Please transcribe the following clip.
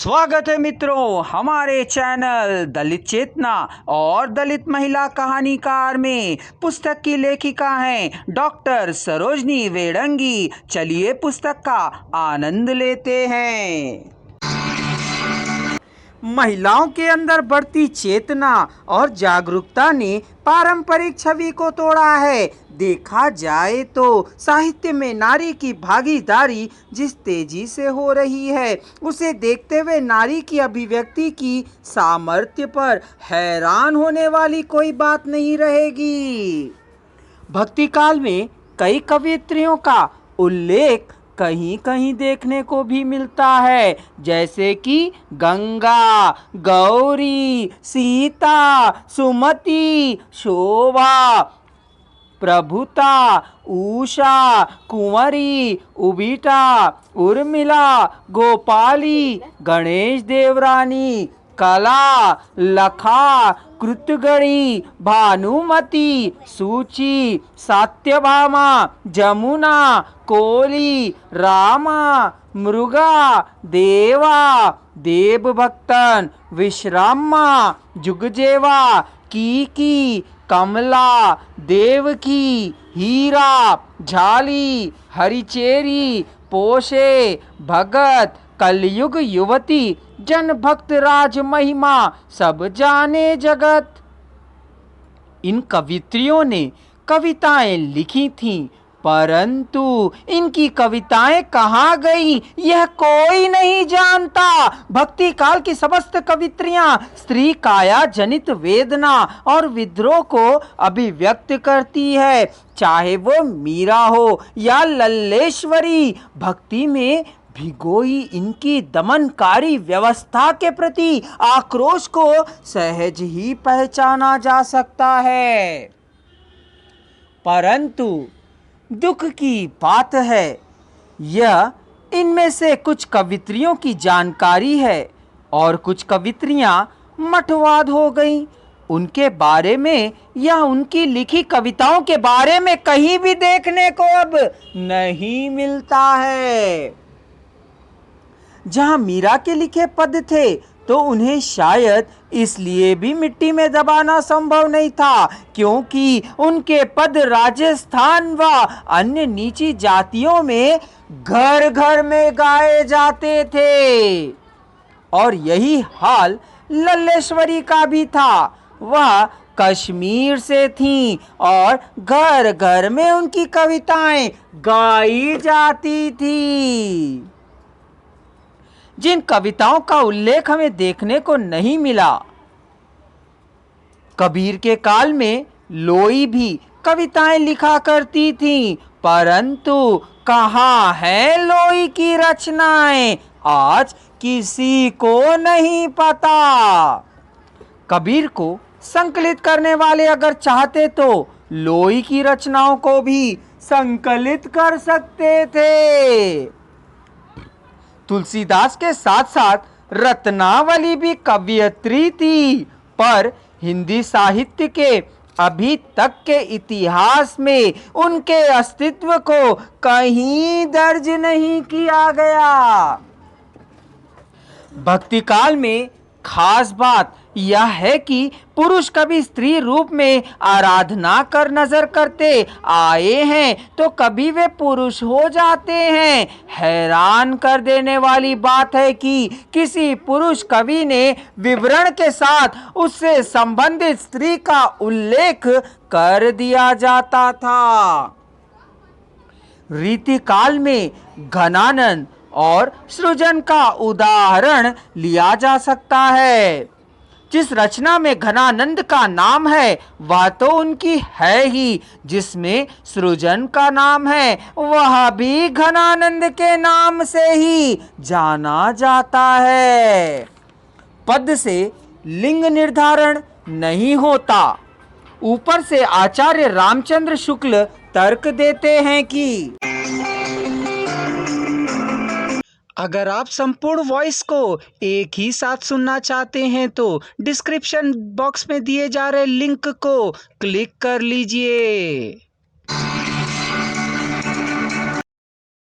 स्वागत है मित्रों हमारे चैनल दलित चेतना और दलित महिला कहानीकार में। पुस्तक की लेखिका हैं डॉक्टर सरोजनी वेडंगी। चलिए पुस्तक का आनंद लेते हैं। महिलाओं के अंदर बढ़ती चेतना और जागरूकता ने पारंपरिक छवि को तोड़ा है। देखा जाए तो साहित्य में नारी की भागीदारी जिस तेजी से हो रही है, उसे देखते हुए नारी की अभिव्यक्ति की सामर्थ्य पर हैरान होने वाली कोई बात नहीं रहेगी। भक्ति काल में कई कवयित्रियों का उल्लेख कहीं कहीं देखने को भी मिलता है, जैसे कि गंगा, गौरी, सीता, सुमति, शोभा, प्रभुता, उषा, कुंवरी, उबिटा, उर्मिला, गोपाली, गणेश देवरानी, कला, लखा, कृतगणी, भानुमति, सूची, सत्यभामा, जमुना, कोली, रामा, मृगा, देवा, देवभक्तन, विश्रामा, जुगजेवा, कीकी, कमला, देवकी, हीरा, झाली, हरिचेरी, पोषे, भगत, कलयुग युवती, जन भक्त राज महिमा, सब जाने जगत। इन कवित्रियों ने कविताएं लिखी थीं, परंतु इनकी कविताएं कहाँ गई यह कोई नहीं जानता। भक्ति काल की समस्त कवित्रियां स्त्री काया जनित वेदना और विद्रोह को अभिव्यक्त करती है, चाहे वो मीरा हो या लल्लेश्वरी। भक्ति में भिगोई इनकी दमनकारी व्यवस्था के प्रति आक्रोश को सहज ही पहचाना जा सकता है। परंतु दुख की बात है, यह इनमें से कुछ कवित्रियों की जानकारी है और कुछ कवित्रियां मठवाद हो गईं। उनके बारे में या उनकी लिखी कविताओं के बारे में कहीं भी देखने को अब नहीं मिलता है। जहां मीरा के लिखे पद थे तो उन्हें शायद इसलिए भी मिट्टी में दबाना संभव नहीं था क्योंकि उनके पद राजस्थान व अन्य नीची जातियों में घर घर में गाए जाते थे। और यही हाल लल्लेश्वरी का भी था। वह कश्मीर से थीं और घर घर में उनकी कविताएं गाई जाती थी। जिन कविताओं का उल्लेख हमें देखने को नहीं मिला, कबीर के काल में लोई भी कविताएं लिखा करती थीं, परंतु कहाँ है लोई की रचनाएं आज किसी को नहीं पता। कबीर को संकलित करने वाले अगर चाहते तो लोई की रचनाओं को भी संकलित कर सकते थे। तुलसीदास के साथ साथ रत्नावली भी कवयित्री थी, पर हिंदी साहित्य के अभी तक के इतिहास में उनके अस्तित्व को कहीं दर्ज नहीं किया गया। भक्ति काल में खास बात यह है कि पुरुष कभी स्त्री रूप में आराधना कर नजर करते आए हैं तो कभी वे पुरुष हो जाते हैं। हैरान कर देने वाली बात है कि किसी पुरुष कवि ने विवरण के साथ उससे संबंधित स्त्री का उल्लेख कर दिया जाता था। रीति काल में घनानंद और सृजन का उदाहरण लिया जा सकता है। जिस रचना में घनानंद का नाम है वह तो उनकी है ही, जिसमें सृजन का नाम है वह भी घनानंद के नाम से ही जाना जाता है। पद से लिंग निर्धारण नहीं होता। ऊपर से आचार्य रामचंद्र शुक्ल तर्क देते हैं कि अगर आप संपूर्ण वॉइस को एक ही साथ सुनना चाहते हैं तो डिस्क्रिप्शन बॉक्स में दिए जा रहे लिंक को क्लिक कर लीजिए।